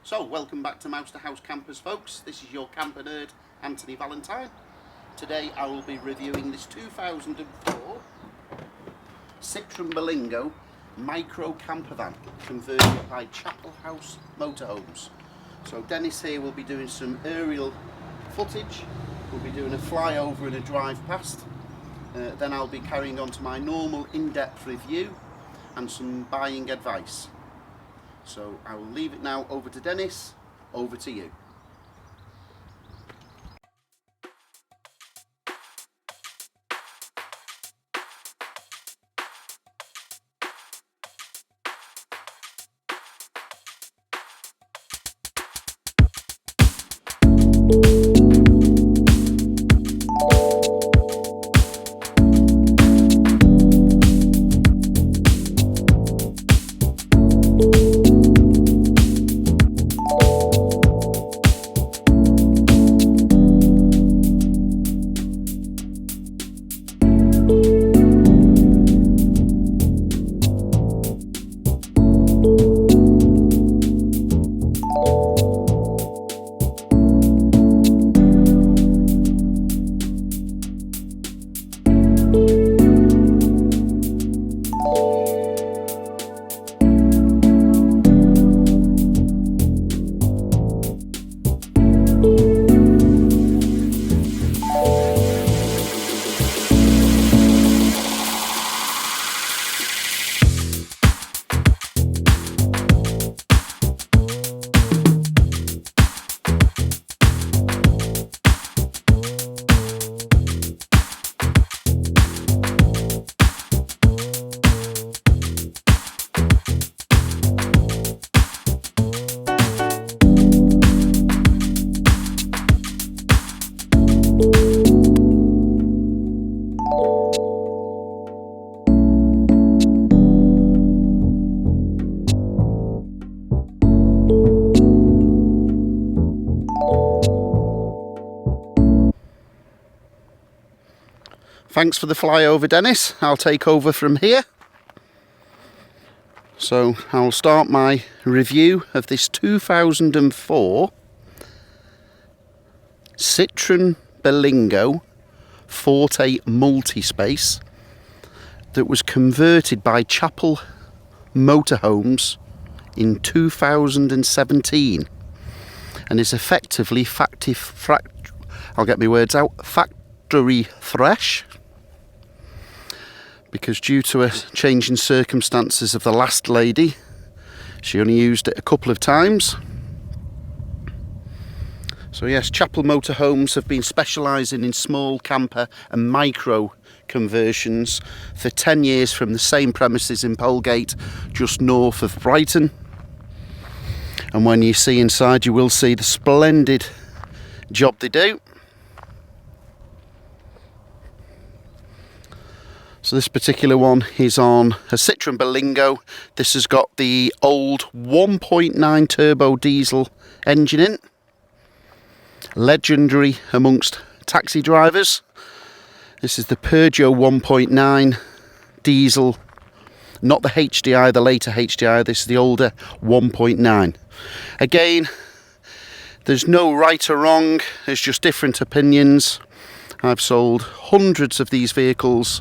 So, welcome back to Mouse to House Campers, folks. This is your camper nerd, Antony Valentine. Today I will be reviewing this 2004 Citroen Berlingo micro camper van converted by Chapel House Motorhomes. So Dennis here will be doing some aerial footage. We'll be doing a flyover and a drive past. Then I'll be carrying on to my normal in-depth review and some buying advice. So I will leave it now over to Dennis, over to you. Thanks for the flyover, Dennis. I'll take over from here. So I'll start my review of this 2004 Citroen Berlingo Forte Multi-Space that was converted by Chapel Motorhomes in 2017 and is effectively factory fresh, because due to a change in circumstances of the last lady, she only used it a couple of times. So yes, Chapel Motorhomes have been specialising in small camper and micro conversions for 10 years from the same premises in Polegate, just north of Brighton. And when you see inside, you will see the splendid job they do. So this particular one is on a Citroen Berlingo. This has got the old 1.9 turbo diesel engine in. Legendary amongst taxi drivers. This is the Peugeot 1.9 diesel, not the HDI, the later HDI. This is the older 1.9. Again, there's no right or wrong, there's just different opinions. I've sold hundreds of these vehicles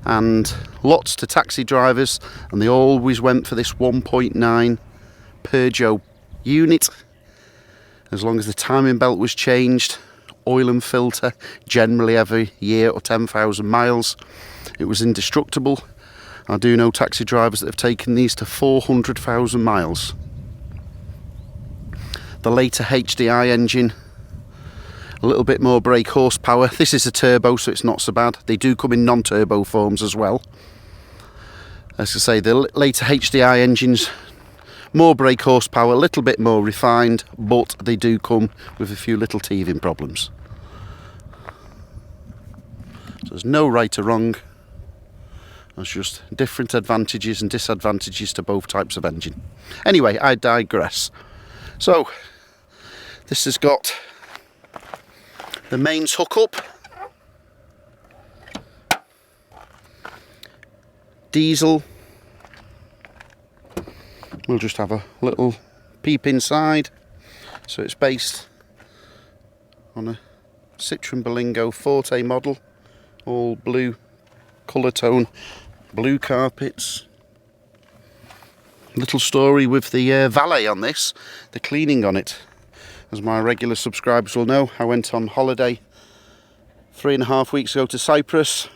and lots to taxi drivers, and they always went for this 1.9 Peugeot unit. As long as the timing belt was changed, oil and filter generally every year or 10,000 miles, it was indestructible. I do know taxi drivers that have taken these to 400,000 miles. The later HDI engine, a little bit more brake horsepower. This is a turbo, so it's not so bad. They do come in non-turbo forms as well. As I say, the later HDI engines, more brake horsepower, a little bit more refined, but they do come with a few little teething problems. So there's no right or wrong. There's just different advantages and disadvantages to both types of engine. Anyway, I digress. So this has got the mains hookup, diesel. We'll just have a little peep inside. So it's based on a Citroen Berlingo Forte model, all blue colour tone, blue carpets. Little story with the valet on this, the cleaning on it. As my regular subscribers will know, I went on holiday 3.5 weeks ago to Cyprus.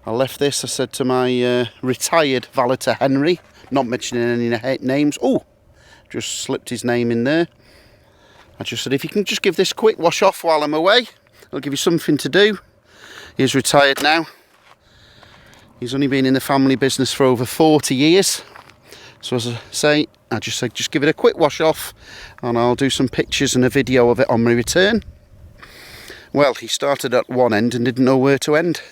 I left this, I said to my retired valeter Henry, not mentioning any names, oh, just slipped his name in there. I just said, if you can just give this a quick wash off while I'm away, it'll give you something to do. He's retired now. He's only been in the family business for over 40 years. So as I say, I just said, just give it a quick wash off and I'll do some pictures and a video of it on my return. Well, he started at one end and didn't know where to end.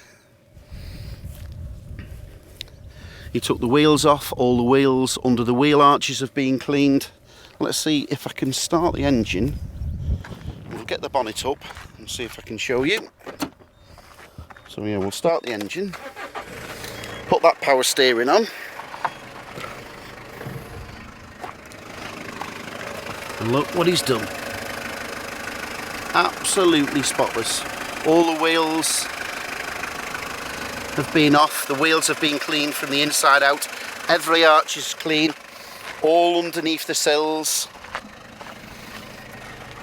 He took the wheels off, all the wheels under the wheel arches have been cleaned. Let's see if I can start the engine. We'll get the bonnet up and see if I can show you. So yeah, we'll start the engine. Put that power steering on. And look what he's done. Absolutely spotless. All the wheels have been off, the wheels have been cleaned from the inside out, every arch is clean, all underneath the sills.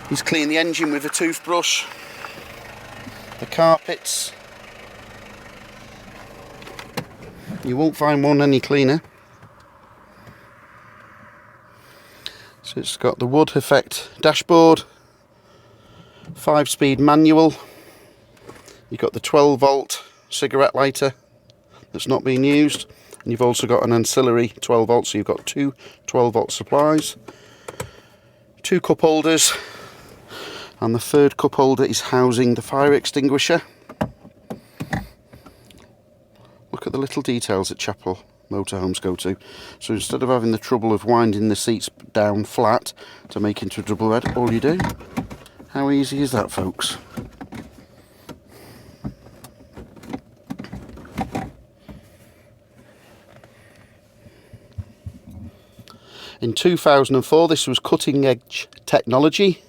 He's cleaned the engine with a toothbrush, the carpets. You won't find one any cleaner. So it's got the wood effect dashboard, 5-speed manual, you've got the 12-volt cigarette lighter that's not being used, and you've also got an ancillary 12 volt, so you've got two 12-volt supplies, 2 cup holders, and the third cup holder is housing the fire extinguisher. Look at the little details that Chapel Motorhomes go to. So instead of having the trouble of winding the seats down flat to make into a double bed, all you do, how easy is that, folks? In 2004, this was cutting edge technology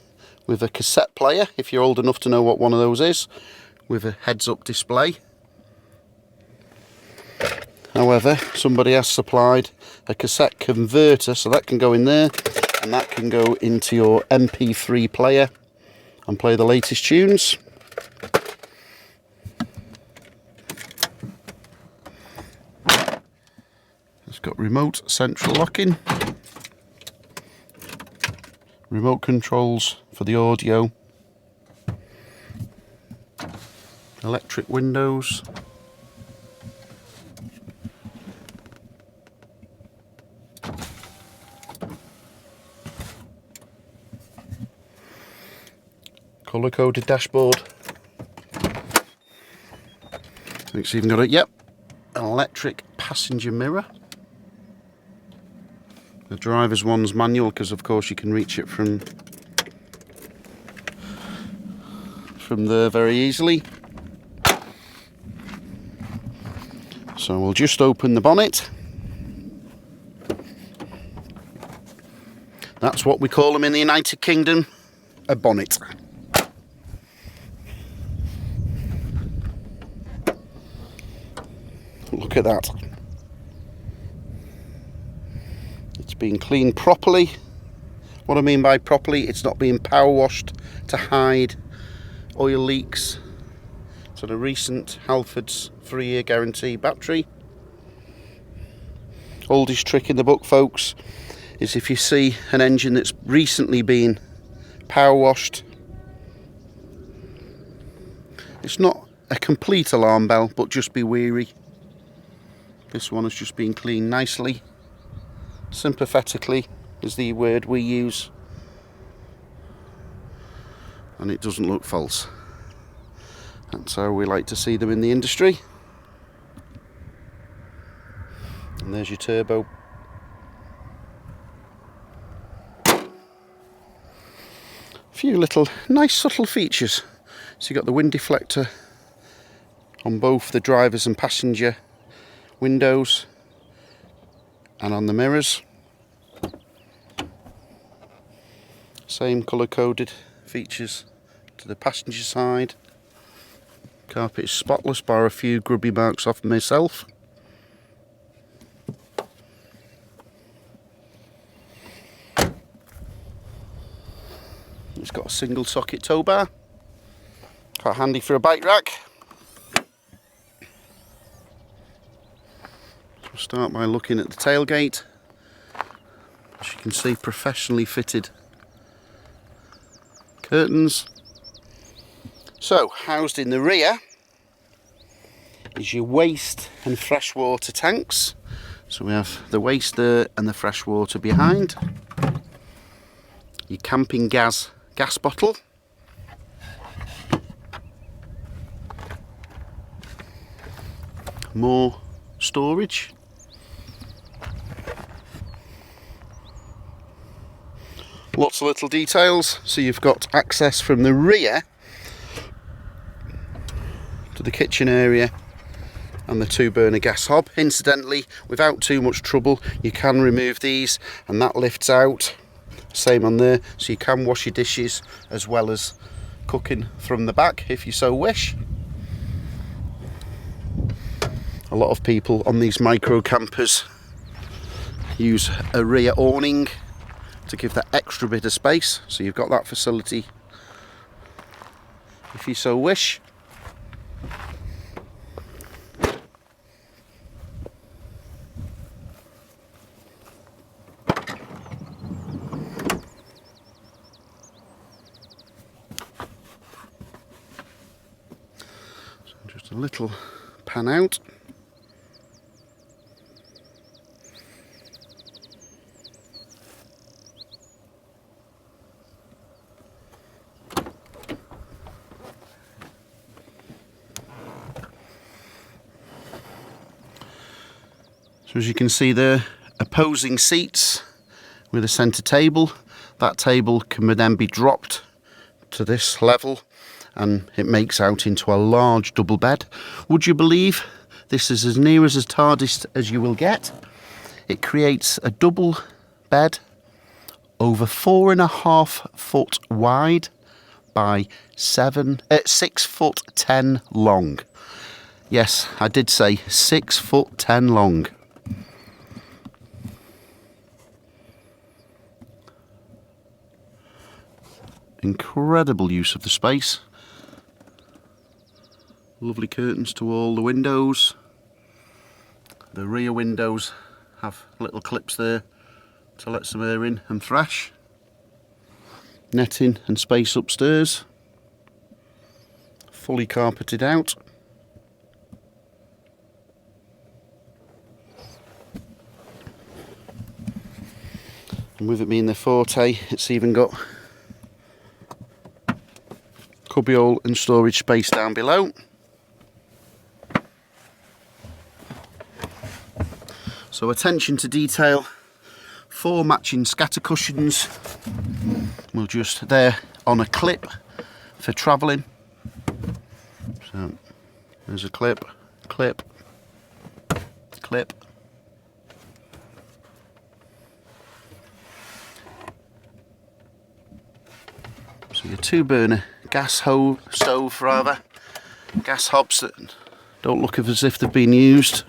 with a cassette player, if you're old enough to know what one of those is, with a heads-up display. However, somebody has supplied a cassette converter, so that can go in there, and that can go into your MP3 player and play the latest tunes. It's got remote central locking, remote controls for the audio, electric windows, colour coded dashboard. It's even got an electric passenger mirror. The driver's one's manual, because of course you can reach it from there very easily. So we'll just open the bonnet. That's what we call them in the United Kingdom, a bonnet. Look at that. It's been cleaned properly. What I mean by properly, it's not being power washed to hide oil leaks. It's on a recent Halford's 3-year guarantee battery. Oldest trick in the book, folks, is if you see an engine that's recently been power washed, it's not a complete alarm bell, but just be wary. This one has just been cleaned nicely. Sympathetically is the word we use, and it doesn't look false. That's how we like to see them in the industry. And there's your turbo. A few little nice subtle features. So you've got the wind deflector on both the driver's and passenger windows and on the mirrors. Same colour coded features to the passenger side. Carpet is spotless, bar a few grubby marks off myself. It's got a single socket tow bar, quite handy for a bike rack. So we'll start by looking at the tailgate. As you can see, professionally fitted curtains. So, housed in the rear is your waste and freshwater tanks. So we have the waste there and the freshwater behind. Your camping gas bottle. More storage. Lots of little details. So you've got access from the rear to the kitchen area and the 2-burner gas hob. Incidentally, without too much trouble, you can remove these and that lifts out. Same on there, so you can wash your dishes as well as cooking from the back if you so wish. A lot of people on these micro campers use a rear awning to give that extra bit of space, so you've got that facility if you so wish. Just a little pan out. So as you can see there, opposing seats with a centre table. That table can then be dropped to this level and it makes out into a large double bed. Would you believe this is as near as TARDIS as you will get? It creates a double bed over 4.5 foot wide by 6 foot 10 long. Yes, I did say 6 foot 10 long. Incredible use of the space. Lovely curtains to all the windows. The rear windows have little clips there to let some air in and fresh. Netting and space upstairs. Fully carpeted out. And with it being the Forte, it's even got cubbyhole and storage space down below. So attention to detail, 4 matching scatter cushions. We'll just, they're on a clip for travelling. So there's a clip, clip, clip. So your 2-burner gas stove rather, gas hobs that don't look as if they've been used.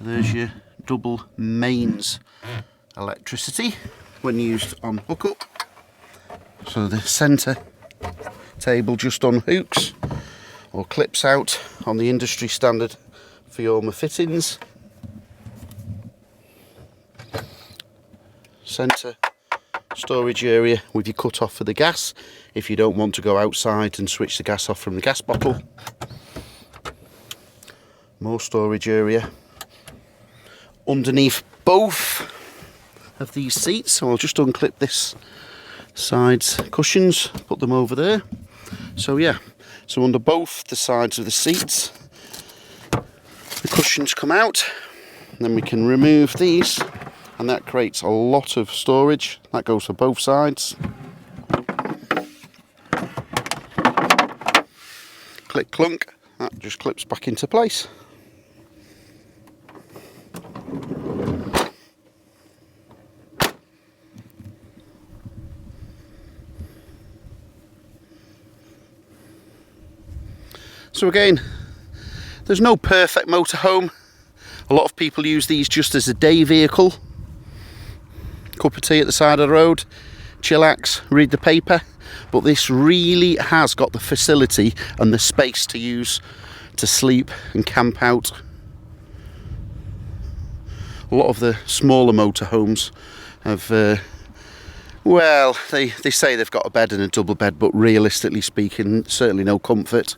There's your double mains electricity when used on hookup. So the centre table just on hooks or clips out on the industry standard Fiorma fittings. Centre storage area with your cut off for the gas if you don't want to go outside and switch the gas off from the gas bottle. More storage area underneath both of these seats, so I'll just unclip this side's cushions, put them over there. So yeah, so under both the sides of the seats the cushions come out, and then we can remove these and that creates a lot of storage. That goes for both sides. Click clunk, that just clips back into place. So again, there's no perfect motorhome. A lot of people use these just as a day vehicle. Cup of tea at the side of the road, chillax, read the paper. But this really has got the facility and the space to use to sleep and camp out. A lot of the smaller motorhomes have, well, they say they've got a bed and a double bed, but realistically speaking, certainly no comfort,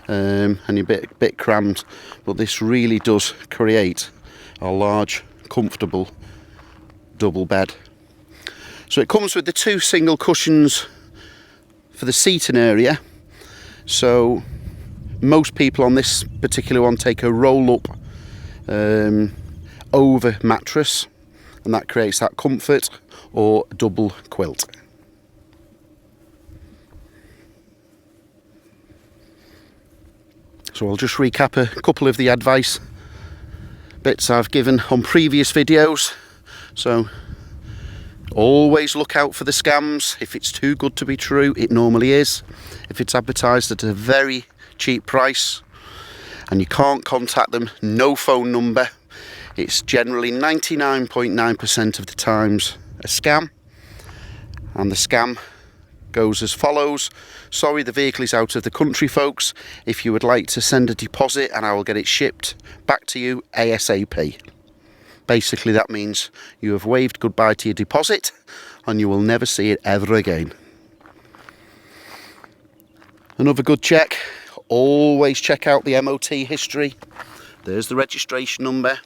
and you're a bit crammed. But this really does create a large, comfortable double bed. So it comes with the 2 single cushions for the seating area. So most people on this particular one take a roll-up over mattress, and that creates that comfort, or double quilt. So I'll just recap a couple of the advice bits I've given on previous videos. So always look out for the scams. If it's too good to be true, it normally is. If it's advertised at a very cheap price and you can't contact them, no phone number, it's generally 99.9% of the times a scam. And the scam goes as follows: sorry, the vehicle is out of the country, folks. If you would like to send a deposit, and I will get it shipped back to you ASAP. Basically, that means you have waved goodbye to your deposit and you will never see it ever again. Another good check, always check out the MOT history. There's the registration number.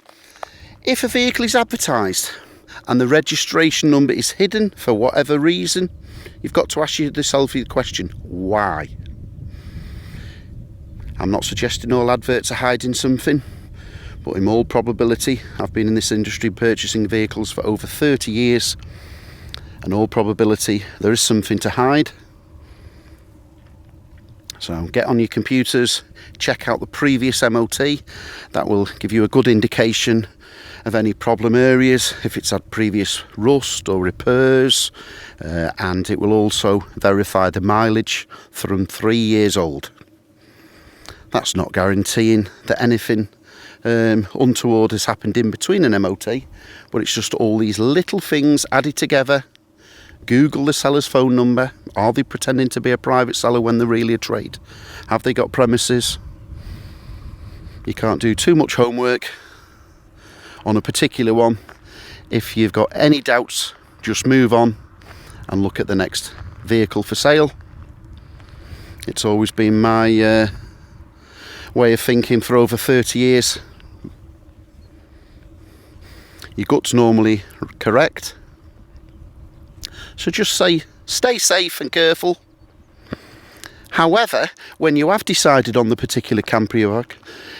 If a vehicle is advertised and the registration number is hidden for whatever reason, you've got to ask yourself the question, why? I'm not suggesting all adverts are hiding something, but in all probability, I've been in this industry purchasing vehicles for over 30 years, and in all probability there is something to hide. So get on your computers, check out the previous MOT. That will give you a good indication of any problem areas, if it's had previous rust or repairs, and it will also verify the mileage from 3 years old. That's not guaranteeing that anything untoward has happened in between an MOT, but it's just all these little things added together. Google the seller's phone number. Are they pretending to be a private seller when they're really a trade? Have they got premises? You can't do too much homework on a particular one. If you've got any doubts, just move on and look at the next vehicle for sale. It's always been my way of thinking for over 30 years. Your gut's normally correct, so just stay safe and careful. However, when you have decided on the particular camper you like,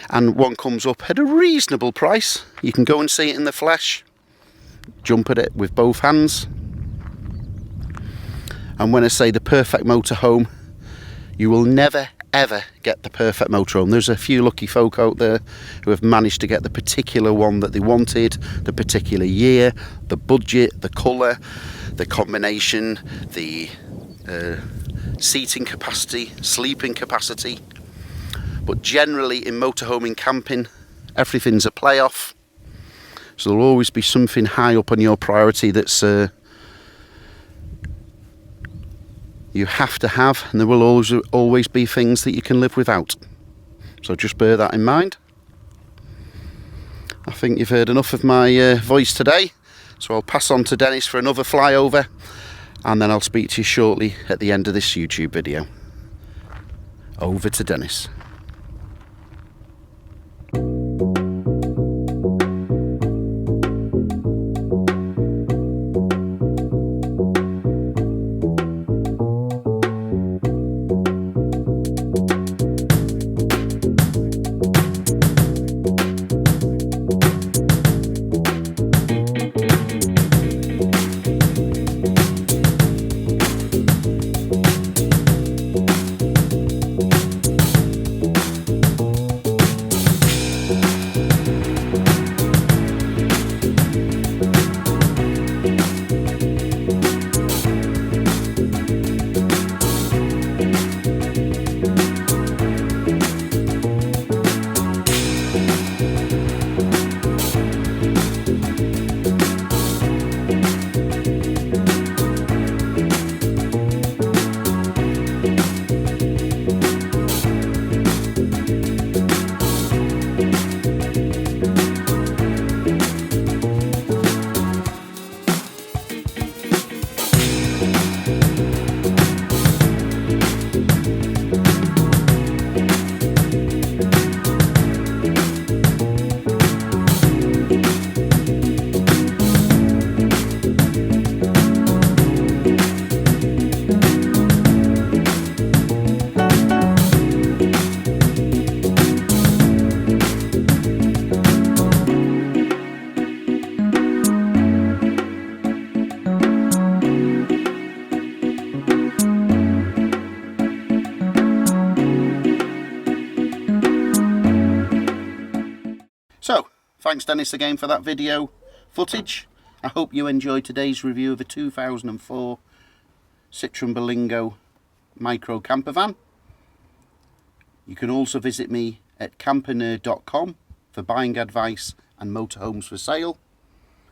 and one comes up at a reasonable price, you can go and see it in the flesh, jump at it with both hands. And when I say the perfect motorhome, you will never ever get the perfect motorhome. There's a few lucky folk out there who have managed to get the particular one that they wanted, the particular year, the budget, the colour, the combination, the seating capacity, sleeping capacity. But generally in motorhoming, camping, everything's a playoff. So there'll always be something high up on your priority that's you have to have, and there will always be things that you can live without. So just bear that in mind. I think you've heard enough of my voice today, so I'll pass on to Dennis for another flyover, and then I'll speak to you shortly at the end of this YouTube video. Over to Dennis. Thanks Dennis again for that video footage. I hope you enjoyed today's review of a 2004 Citroen Berlingo micro camper van. You can also visit me at campernerd.com for buying advice and motorhomes for sale.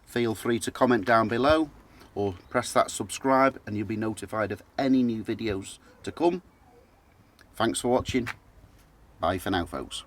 Feel free to comment down below or press that subscribe and you'll be notified of any new videos to come. Thanks for watching. Bye for now, folks.